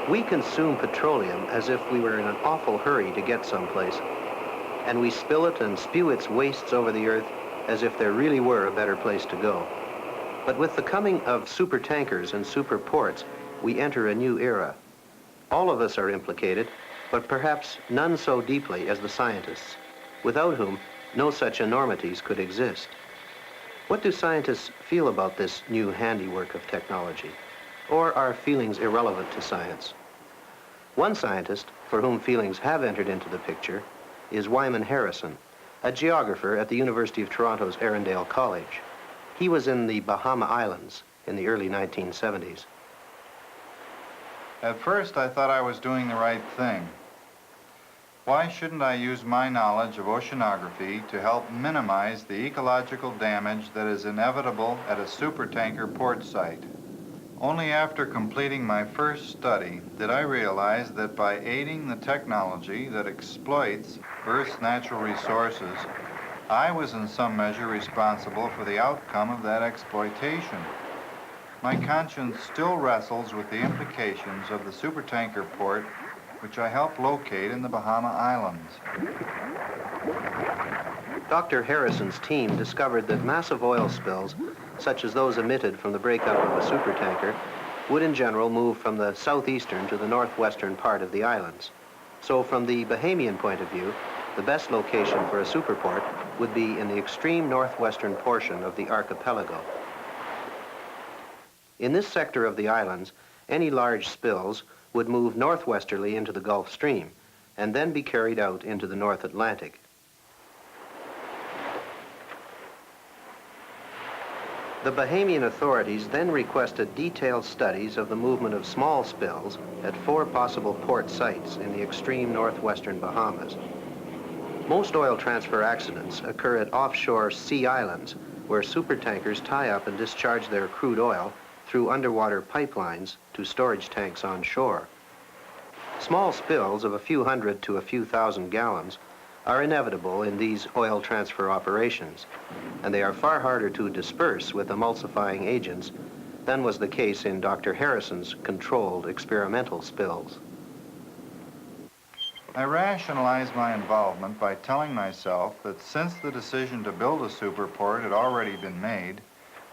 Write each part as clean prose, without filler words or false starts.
We consume petroleum as if we were in an awful hurry to get someplace, and we spill it and spew its wastes over the earth as if there really were a better place to go. But with the coming of supertankers and superports, we enter a new era. All of us are implicated, but perhaps none so deeply as the scientists, without whom no such enormities could exist. What do scientists feel about this new handiwork of technology? Or are feelings irrelevant to science? One scientist, for whom feelings have entered into the picture, is Wyman Harrison, a geographer at the University of Toronto's Arundel College. He was in the Bahama Islands in the early 1970s. At first, I thought I was doing the right thing. Why shouldn't I use my knowledge of oceanography to help minimize the ecological damage that is inevitable at a supertanker port site? Only after completing my first study did I realize that by aiding the technology that exploits Earth's natural resources, I was in some measure responsible for the outcome of that exploitation. My conscience still wrestles with the implications of the supertanker port which I helped locate in the Bahama Islands. Dr. Harrison's team discovered that massive oil spills, such as those emitted from the breakup of a supertanker, would in general move from the southeastern to the northwestern part of the islands. So from the Bahamian point of view, the best location for a superport would be in the extreme northwestern portion of the archipelago. In this sector of the islands, any large spills would move northwesterly into the Gulf Stream and then be carried out into the North Atlantic. The Bahamian authorities then requested detailed studies of the movement of small spills at 4 possible port sites in the extreme northwestern Bahamas. Most oil transfer accidents occur at offshore sea islands where supertankers tie up and discharge their crude oil through underwater pipelines to storage tanks on shore. Small spills of a few hundred to a few thousand gallons are inevitable in these oil transfer operations, and they are far harder to disperse with emulsifying agents than was the case in Dr. Harrison's controlled experimental spills. I rationalized my involvement by telling myself that since the decision to build a superport had already been made,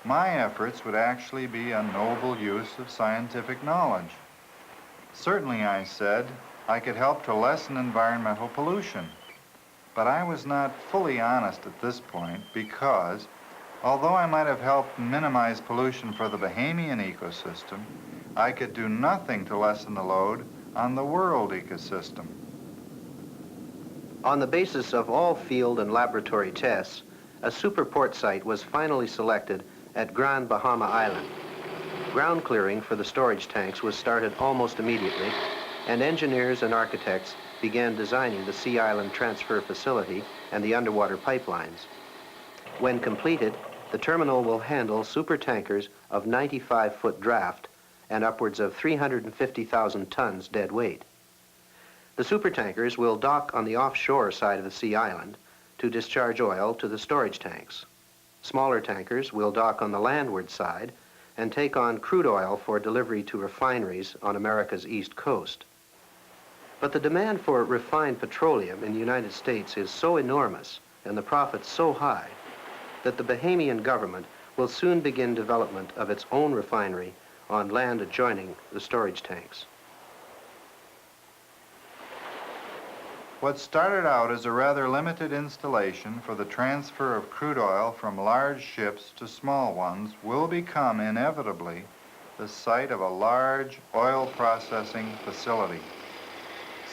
my efforts would actually be a noble use of scientific knowledge. Certainly, I said, I could help to lessen environmental pollution. But I was not fully honest at this point because, although I might have helped minimize pollution for the Bahamian ecosystem, I could do nothing to lessen the load on the world ecosystem. On the basis of all field and laboratory tests, a superport site was finally selected at Grand Bahama Island. Ground clearing for the storage tanks was started almost immediately, and engineers and architects began designing the Sea Island transfer facility and the underwater pipelines. When completed, the terminal will handle supertankers of 95-foot draft and upwards of 350,000 tons dead weight. The supertankers will dock on the offshore side of the Sea Island to discharge oil to the storage tanks. Smaller tankers will dock on the landward side and take on crude oil for delivery to refineries on America's east coast. But the demand for refined petroleum in the United States is so enormous and the profits so high that the Bahamian government will soon begin development of its own refinery on land adjoining the storage tanks. What started out as a rather limited installation for the transfer of crude oil from large ships to small ones will become inevitably the site of a large oil processing facility.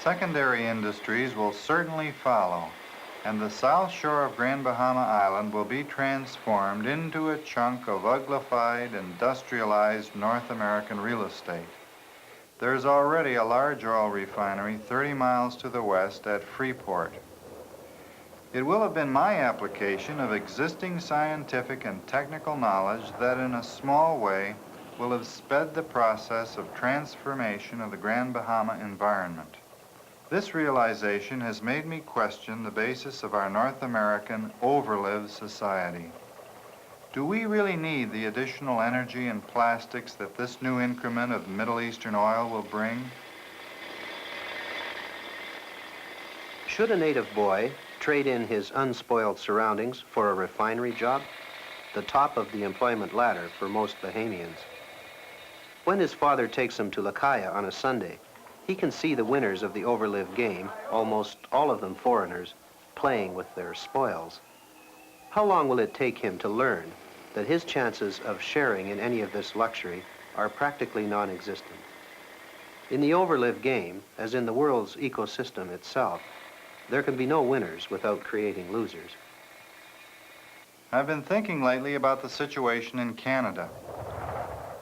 Secondary industries will certainly follow, and the south shore of Grand Bahama Island will be transformed into a chunk of uglified, industrialized North American real estate. There is already a large oil refinery 30 miles to the west at Freeport. It will have been my application of existing scientific and technical knowledge that in a small way will have sped the process of transformation of the Grand Bahama environment. This realization has made me question the basis of our North American Overlive Society. Do we really need the additional energy and plastics that this new increment of Middle Eastern oil will bring? Should a native boy trade in his unspoiled surroundings for a refinery job? The top of the employment ladder for most Bahamians. When his father takes him to Lakaya on a Sunday, he can see the winners of the Overlive game, almost all of them foreigners, playing with their spoils. How long will it take him to learn that his chances of sharing in any of this luxury are practically non-existent? In the Overlive game, as in the world's ecosystem itself, there can be no winners without creating losers. I've been thinking lately about the situation in Canada.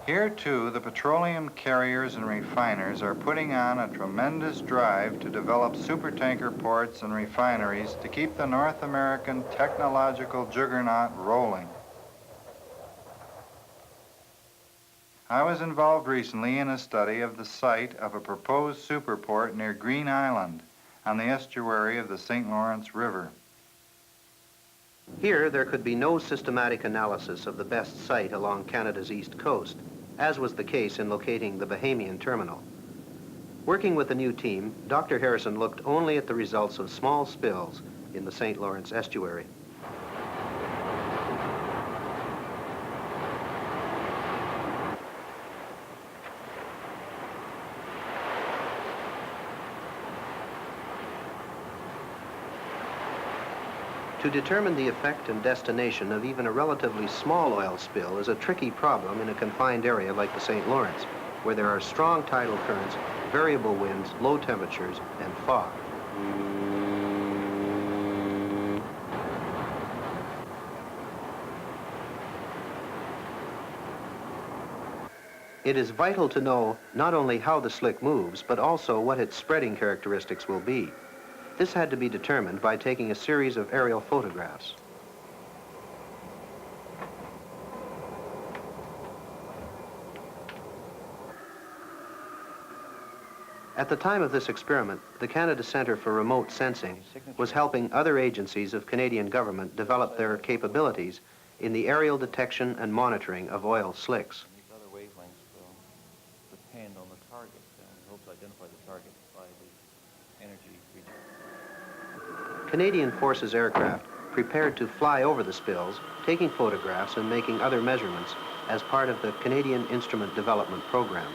Here, too, the petroleum carriers and refiners are putting on a tremendous drive to develop supertanker ports and refineries to keep the North American technological juggernaut rolling. I was involved recently in a study of the site of a proposed superport near Green Island on the estuary of the St. Lawrence River. Here, there could be no systematic analysis of the best site along Canada's east coast, as was the case in locating the Bahamian terminal. Working with the new team, Dr. Harrison looked only at the results of small spills in the St. Lawrence estuary. To determine the effect and destination of even a relatively small oil spill is a tricky problem in a confined area like the St. Lawrence, where there are strong tidal currents, variable winds, low temperatures, and fog. It is vital to know not only how the slick moves, but also what its spreading characteristics will be. This had to be determined by taking a series of aerial photographs. At the time of this experiment, the Canada Centre for Remote Sensing was helping other agencies of Canadian government develop their capabilities in the aerial detection and monitoring of oil slicks. These other wavelengths will depend on the target, and we hope to identify the target by the energy region. Canadian Forces aircraft prepared to fly over the spills, taking photographs and making other measurements as part of the Canadian Instrument Development Program.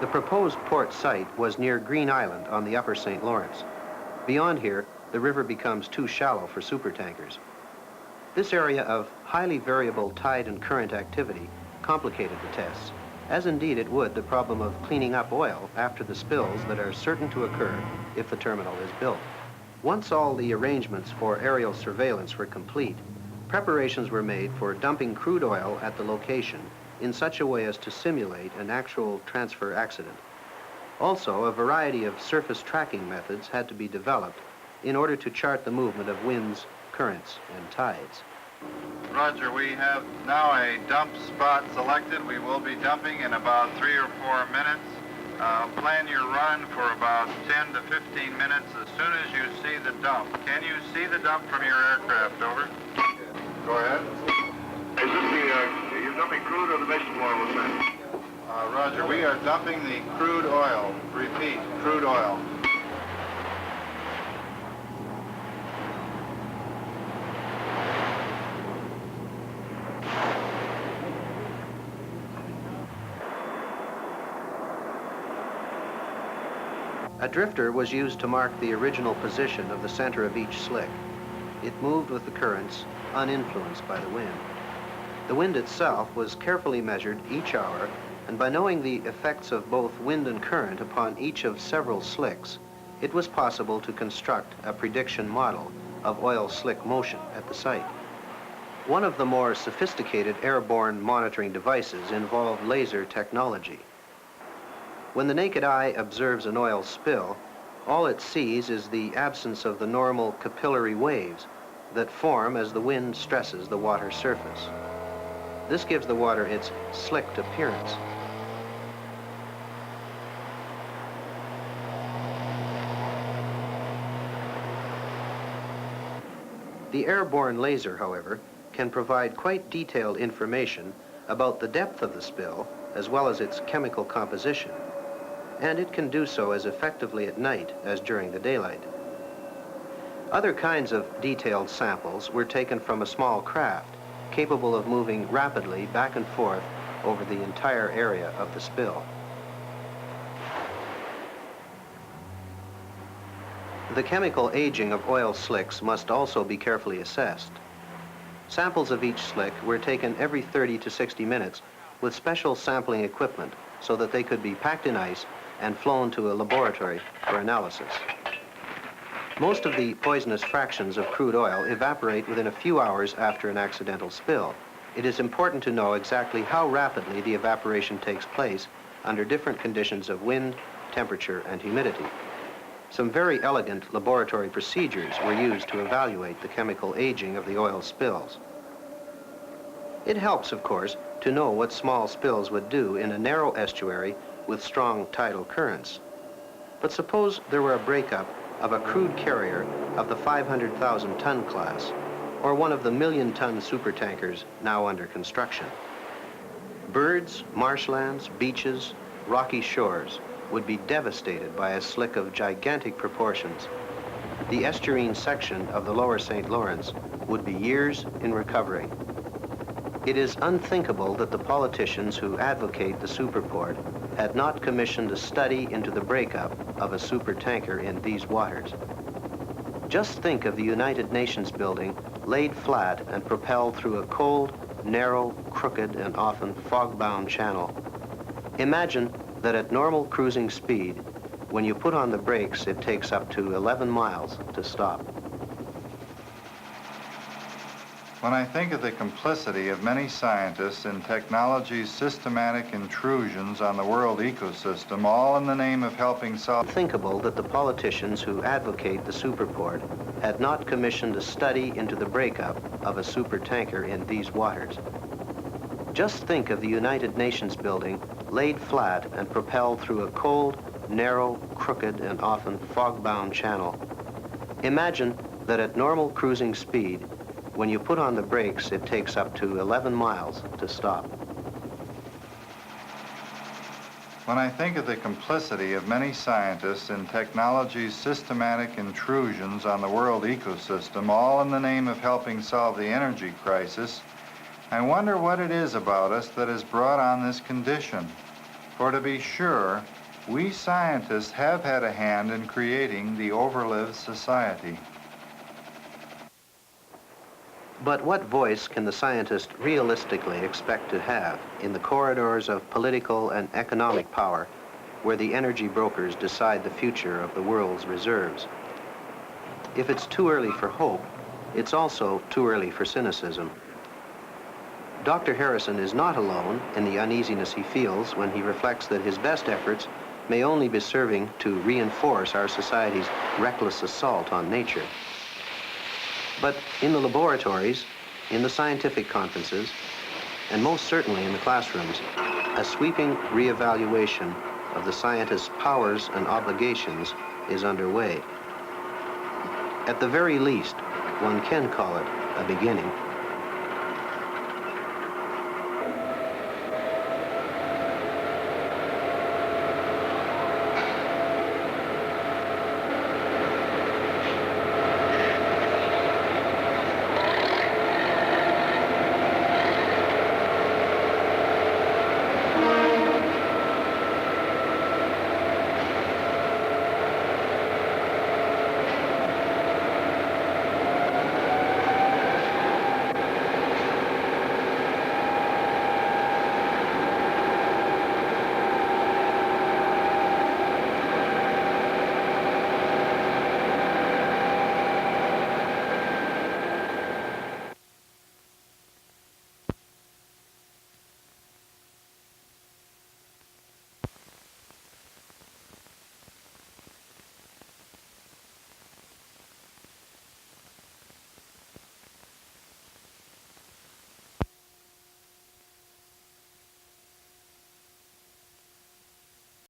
The proposed port site was near Green Island on the upper St. Lawrence. Beyond here, the river becomes too shallow for supertankers. This area of highly variable tide and current activity complicated the tests, as indeed it would the problem of cleaning up oil after the spills that are certain to occur if the terminal is built. Once all the arrangements for aerial surveillance were complete, preparations were made for dumping crude oil at the location in such a way as to simulate an actual transfer accident. Also, a variety of surface tracking methods had to be developed in order to chart the movement of winds, currents, and tides. Roger, we have now a dump spot selected. We will be dumping in about 3 or 4 minutes. Plan your run for about 10 to 15 minutes as soon as you see the dump. Can you see the dump from your aircraft? Over. Go ahead. Is this you're dumping crude or the vegetable oil, what's that? Roger, we are dumping the crude oil. Repeat, crude oil. A drifter was used to mark the original position of the center of each slick. It moved with the currents, uninfluenced by the wind. The wind itself was carefully measured each hour, and by knowing the effects of both wind and current upon each of several slicks, it was possible to construct a prediction model of oil slick motion at the site. One of the more sophisticated airborne monitoring devices involved laser technology. When the naked eye observes an oil spill, all it sees is the absence of the normal capillary waves that form as the wind stresses the water surface. This gives the water its slicked appearance. The airborne laser, however, can provide quite detailed information about the depth of the spill as well as its chemical composition, and it can do so as effectively at night as during the daylight. Other kinds of detailed samples were taken from a small craft capable of moving rapidly back and forth over the entire area of the spill. The chemical aging of oil slicks must also be carefully assessed. Samples of each slick were taken every 30 to 60 minutes with special sampling equipment so that they could be packed in ice and flown to a laboratory for analysis. Most of the poisonous fractions of crude oil evaporate within a few hours after an accidental spill. It is important to know exactly how rapidly the evaporation takes place under different conditions of wind, temperature, and humidity. Some very elegant laboratory procedures were used to evaluate the chemical aging of the oil spills. It helps, of course, to know what small spills would do in a narrow estuary with strong tidal currents. But suppose there were a breakup of a crude carrier of the 500,000-ton class, or one of the million-ton supertankers now under construction. Birds, marshlands, beaches, rocky shores would be devastated by a slick of gigantic proportions. The estuarine section of the lower St. Lawrence would be years in recovering. It is unthinkable that the politicians who advocate the superport had not commissioned a study into the breakup of a supertanker in these waters. Just think of the United Nations building laid flat and propelled through a cold, narrow, crooked, and often fog-bound channel. Imagine that at normal cruising speed, when you put on the brakes, it takes up to 11 miles to stop. When I think of the complicity of many scientists in technology's systematic intrusions on the world ecosystem, all in the name of helping solve... Unthinkable that the politicians who advocate the superport had not commissioned a study into the breakup of a supertanker in these waters. Just think of the United Nations building laid flat and propelled through a cold, narrow, crooked, and often fog-bound channel. Imagine that at normal cruising speed, when you put on the brakes, it takes up to 11 miles to stop. When I think of the complicity of many scientists in technology's systematic intrusions on the world ecosystem, all in the name of helping solve the energy crisis, I wonder what it is about us that has brought on this condition. For to be sure, we scientists have had a hand in creating the Overlive Society. But what voice can the scientist realistically expect to have in the corridors of political and economic power where the energy brokers decide the future of the world's reserves? If it's too early for hope, it's also too early for cynicism. Dr. Harrison is not alone in the uneasiness he feels when he reflects that his best efforts may only be serving to reinforce our society's reckless assault on nature. But in the laboratories, in the scientific conferences, and most certainly in the classrooms, a sweeping reevaluation of the scientist's powers and obligations is underway. At the very least, one can call it a beginning.